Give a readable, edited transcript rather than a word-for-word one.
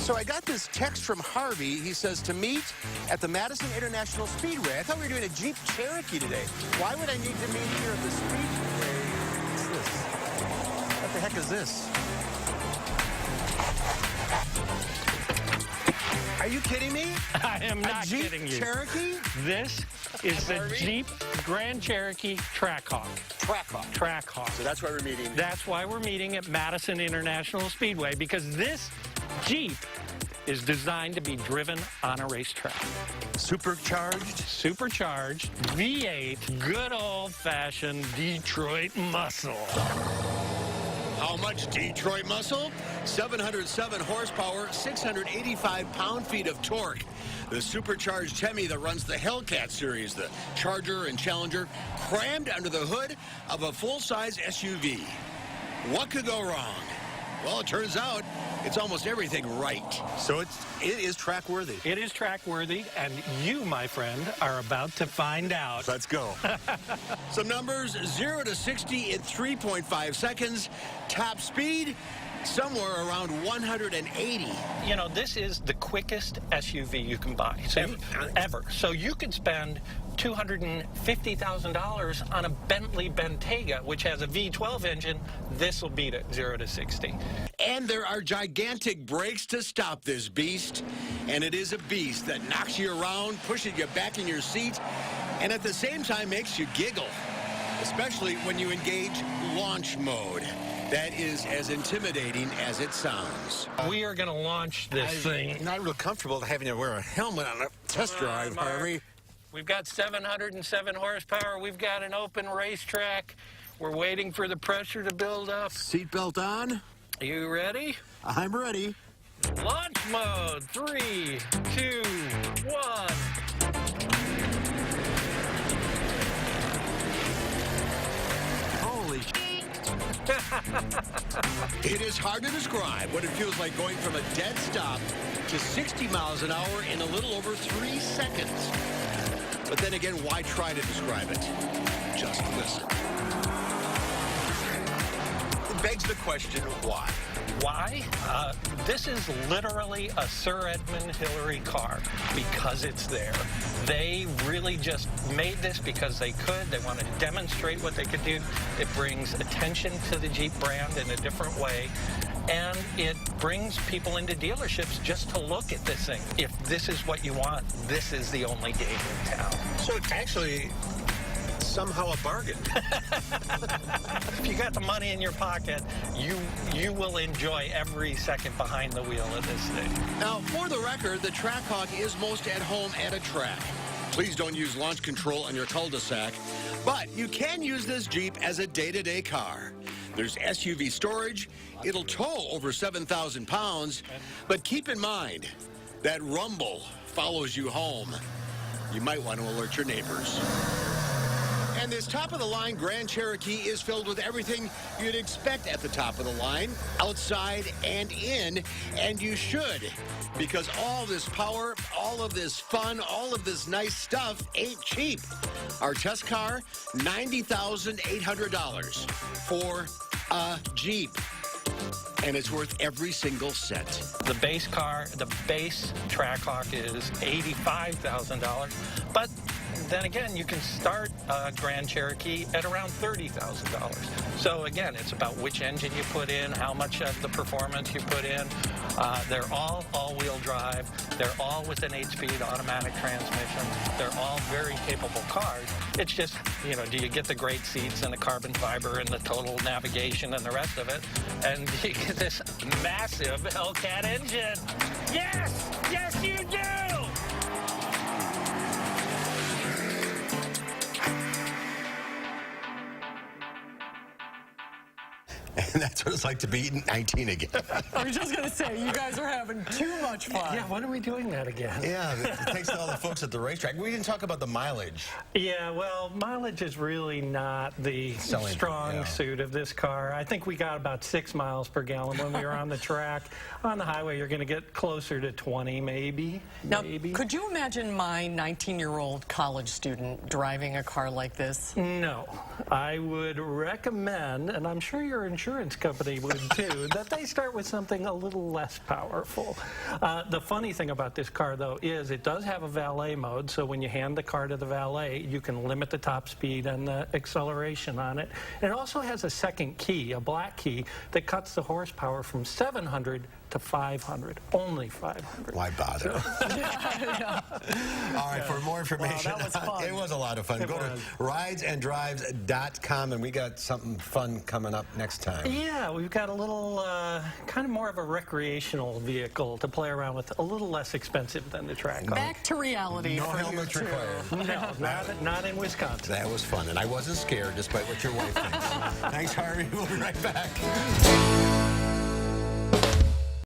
So I got this text from Harvey. He says to meet at the Madison International Speedway. I thought we were doing a Jeep Cherokee today. Why would I need to meet here at the Speedway? What's this? What the heck is this? Are you kidding me? I am not kidding you. Jeep Cherokee? This is the Jeep Grand Cherokee Trackhawk. Trackhawk. Trackhawk. So that's why we're meeting. That's why we're meeting at Madison International Speedway, because this Jeep is designed to be driven on a racetrack. Supercharged? Supercharged, V8, good old-fashioned Detroit muscle. How much Detroit muscle? 707 horsepower, 685 pound-feet of torque. The supercharged Hemi that runs the Hellcat series, the Charger and Challenger, crammed under the hood of a full-size SUV. What could go wrong? Well, it turns out it's almost everything right. So it is track-worthy. It is track-worthy, and you, my friend, are about to find out. Let's go. Some numbers, 0 to 60 in 3.5 seconds. Top speed, somewhere around 180. You know, this is the quickest SUV you can buy ever. So you could spend $250,000 on a Bentley Bentayga, which has a V12 engine. This will beat it, 0 to 60. And there are gigantic brakes to stop this beast. And it is a beast that knocks you around, pushes you back in your seat, and at the same time makes you giggle, especially when you engage launch mode. That is as intimidating as it sounds. We are going to launch this thing. Not real comfortable having to wear a helmet on a test drive, Harvey. We've got 707 horsepower. We've got an open racetrack. We're waiting for the pressure to build up. Seatbelt on. Are you ready? I'm ready. Launch mode. 3, 2, 1. Holy It is hard to describe what it feels like going from a dead stop to 60 miles an hour in a little over 3 seconds. But then again, why try to describe it? Just listen. It begs the question, why? Why? This is literally a Sir Edmund Hillary car because it's there. They really just made this because they could. They wanted to demonstrate what they could do. It brings attention to the Jeep brand in a different way. And it brings people into dealerships just to look at this thing. If this is what you want, this is the only game in town. So it's actually somehow a bargain. If you got the money in your pocket, you will enjoy every second behind the wheel of this thing. Now, for the record, the Trackhawk is most at home at a track. Please don't use launch control on your cul-de-sac, but you can use this Jeep as a day-to-day car. There's SUV storage. It'll tow over 7,000 pounds, but keep in mind that rumble follows you home. You might want to alert your neighbors. And this top-of-the-line Grand Cherokee is filled with everything you'd expect at the top of the line, outside and in, and you should, because all this power, all of this fun, all of this nice stuff ain't cheap. Our test car, $90,800 for a Jeep. And it's worth every single cent. The base car, the base Trackhawk is $85,000, but then again, you can start a Grand Cherokee at around $30,000. So again, it's about which engine you put in, how much of the performance you put in. They're all all-wheel drive. They're all with an 8-speed automatic transmission. They're all very capable cars. It's just, you know, do you get the great seats and the carbon fiber and the total navigation and the rest of it? And you get this massive Hellcat engine. Yes! Yes, you do! And that's what it's like to be 19 again. I was just going to say, you guys are having too much fun. Yeah, when are we doing that again? Yeah, thanks to all the folks at the racetrack. We didn't talk about the mileage. Yeah, well, mileage is really not the strong suit of this car. I think we got about 6 miles per gallon when we were on the track. On the highway, you're going to get closer to 20, maybe. Now, could you imagine my 19-year-old college student driving a car like this? No. I would recommend, and I'm sure your insurance insurance company would too, that they start with something a little less powerful. The funny thing about this car, though, is it does have a valet mode, so when you hand the car to the valet, you can limit the top speed and the acceleration on it. And it also has a second key, a black key, that cuts the horsepower from 700 to 500, only 500. Why bother? All right, for more information, Wow, that was fun. it was a lot of fun. Go to ridesanddrives.com, and we got something fun coming up next time. Yeah, we've got a little, kind of more of a recreational vehicle to play around with, a little less expensive than the Trackhawk. Back to reality. No for you helmets two. required. No, not in Wisconsin. That was fun, and I wasn't scared, despite what your wife thinks. Thanks, Harvey. We'll be right back.